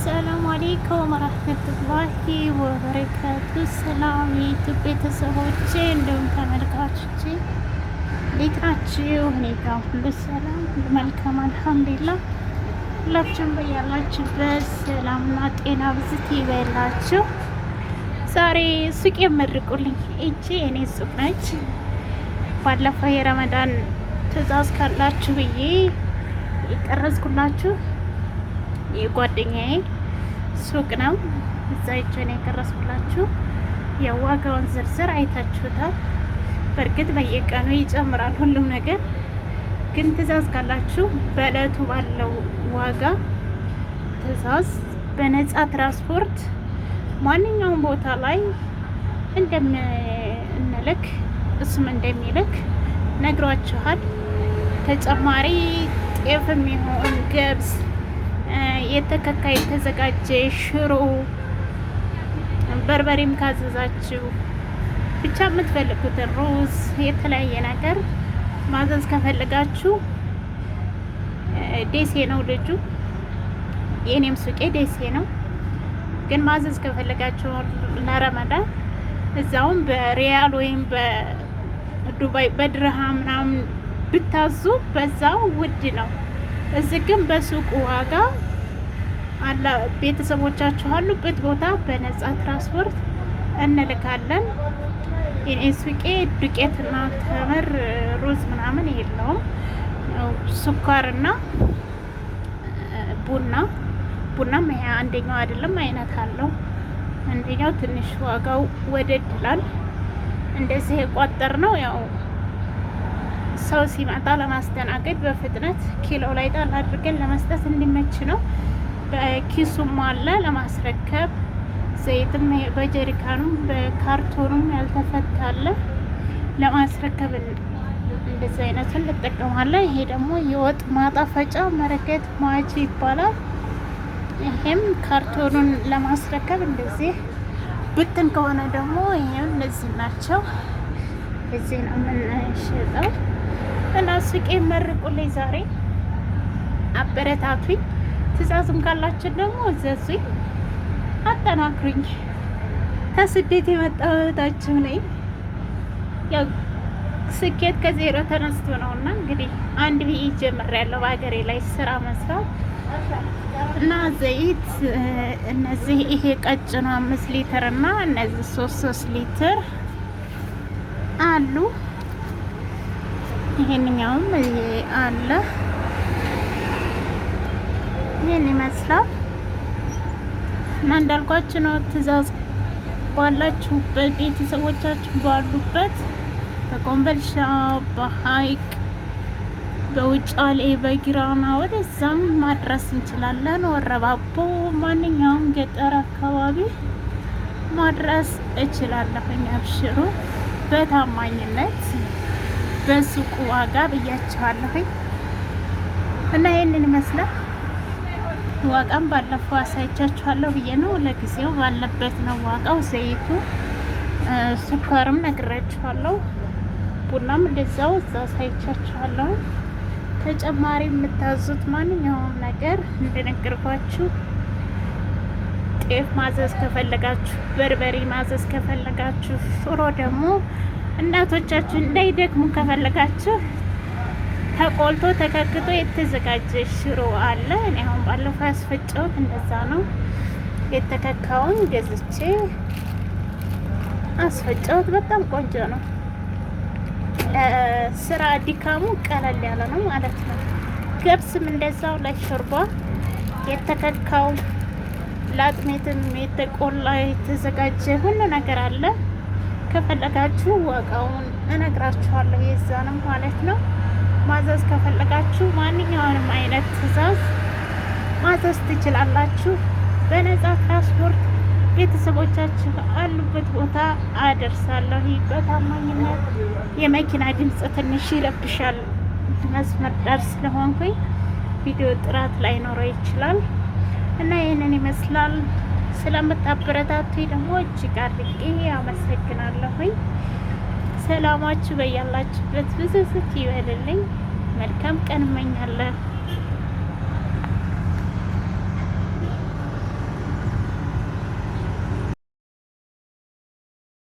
አሰላሙ አሌይኩም ወረህመቱላሂ ወበረካቱ። ሰላም የዩቱብ ቤተሰቦቼ እንዲሁም ተመልካቾቼ እንዴት ናችሁ? እኔ ጋ ሁሉ ሰላም ሁሉ መልካም አልሐምዱሊላህ። ሁላችሁም በያላችሁበት ሰላምና ጤና ብዝት ይበላችሁ። ዛሬ ሱቅ የመርቁልኝ እቺ የኔ ሱቅ ነች። ባለፈው የረመዳን ትዕዛዝ ካላችሁ ብዬ የቀረጽኩላችሁ የጓደኛዬ ሱቅ ነው። እዛ ሄጄ ነው የቀረጽኩላችሁ። የዋጋውን ዝርዝር አይታችሁታል። በእርግጥ በየቀኑ ይጨምራል ሁሉም ነገር፣ ግን ትዕዛዝ ካላችሁ በእለቱ ባለው ዋጋ ትዕዛዝ በነፃ ትራንስፖርት ማንኛውም ቦታ ላይ እንደምንልክ እሱም እንደሚልክ ነግሯችኋል። ተጨማሪ ጤፍ የሚሆን ገብስ፣ የተከካ የተዘጋጀ ሽሮ፣ በርበሬም ካዘዛችሁ ብቻ የምትፈልጉትን ሩዝ፣ የተለያየ ነገር ማዘዝ ከፈለጋችሁ ደሴ ነው ልጁ፣ የኔም ሱቄ ደሴ ነው። ግን ማዘዝ ከፈለጋችሁ ለረመዳን እዛውም በሪያል ወይም በዱባይ በድርሃም ምናምን ብታዙ በዛው ውድ ነው። እዚህ ግን በሱቁ ዋጋ አላ ቤተሰቦቻችሁ አሉበት ቦታ በነፃ ትራንስፖርት እንልካለን። የኔ ሱቄ ዱቄትና ተምር ሩዝ ምናምን የለውም። ስኳርና ቡናም ይሄ አንደኛው አይደለም አይነት አለው። አንደኛው ትንሽ ዋጋው ወደድ ይላል። እንደዚህ የቋጠር ነው ያው ሰው ሲመጣ ለማስተናገድ በፍጥነት ኪሎ ላይ ጣል አድርገን ለመስጠት እንዲመች ነው። በኪሱም አለ ለማስረከብ። ዘይትም በጀሪካኑም በካርቶኑም ያልተፈታለ ለማስረከብ እንደዚህ አይነቱን እንጠቀማለን። ይሄ ደግሞ የወጥ ማጣፈጫ መረቀት ማጂ ይባላል። ይሄም ካርቶኑን ለማስረከብ እንደዚህ ብትን ከሆነ ደግሞ ይሄም እነዚህ ናቸው። እዚህ ነው የምንሸጠው። እና ሱቄ መርቁልኝ፣ ዛሬ አበረታቱኝ። ትዕዛዝም ካላችሁ ደግሞ እዘዙኝ፣ አጠናክሩኝ። ከስደት የመጣሁ እህታችሁ ነኝ። ያው ስኬት ከዜሮ ተነስቶ ነው እና እንግዲህ አንድ ብዬ ጀምሬያለሁ በሀገሬ ላይ ስራ መስራት እና ዘይት እነዚህ ይሄ ቀጭኑ 5 ሊትር እና እነዚህ 3 ሊትር አሉ። ይሄንኛውም አለ። ይሄን ይመስላል እና እንዳልኳችሁ ነው። ትዕዛዝ ባላችሁበት ቤተሰቦቻችሁ ባሉበት በኮምቦልቻ፣ በሀይቅ፣ በውጫሌ፣ በጊራና ወደዛም ማድረስ እንችላለን። ወረባቦ፣ ማንኛውም ገጠር አካባቢ ማድረስ እችላለሁኝ። አብሽሩ፣ በታማኝነት በሱቁ ዋጋ ብያችኋለሁኝ። እና ይህንን ይመስላል። ዋጋም ባለፈው አሳይቻችኋለሁ ብዬ ነው። ለጊዜው ባለበት ነው ዋጋው። ዘይቱ፣ ስኳርም ነግራችኋለሁ። ቡናም እንደዛው እዛ አሳይቻችኋለሁ። ተጨማሪ የምታዙት ማንኛውም ነገር እንደነገርኳችሁ ጤፍ ማዘዝ ከፈለጋችሁ፣ በርበሬ ማዘዝ ከፈለጋችሁ፣ ሽሮ ደግሞ እናቶቻችሁ እንዳይደክሙ ከፈለጋችሁ ተቆልቶ ተከክቶ የተዘጋጀ ሽሮ አለ። እኔ አሁን ባለፈው ያስፈጨሁት እንደዛ ነው። የተከካውን ገዝቼ አስፈጨሁት። በጣም ቆንጆ ነው። ለስራ ድካሙ ቀለል ያለ ነው ማለት ነው። ገብስም እንደዛው ለሾርባ የተከካው ለአጥሜትም የተቆላ የተዘጋጀ ሁሉ ነገር አለ። ከፈለጋችሁ ዋጋውን እነግራችኋለሁ የዛንም ማለት ነው። ማዘዝ ከፈለጋችሁ ማንኛውንም አይነት ትዕዛዝ ማዘዝ ትችላላችሁ። በነፃ ትራንስፖርት ቤተሰቦቻችሁ አሉበት ቦታ አደርሳለሁ። በታማኝነት የመኪና ድምፅ ትንሽ ይለብሻል፣ መስመር ዳር ስለሆንኩኝ ቪዲዮ ጥራት ላይኖረው ይችላል እና ይህንን ይመስላል። ስለምታበረታቱኝ ደግሞ እጅግ አድርጌ አመሰግናለሁኝ። ሰላማችሁ በያላችሁበት ብዝዝት ይበልልኝ። መልካም ቀን እመኛለሁ።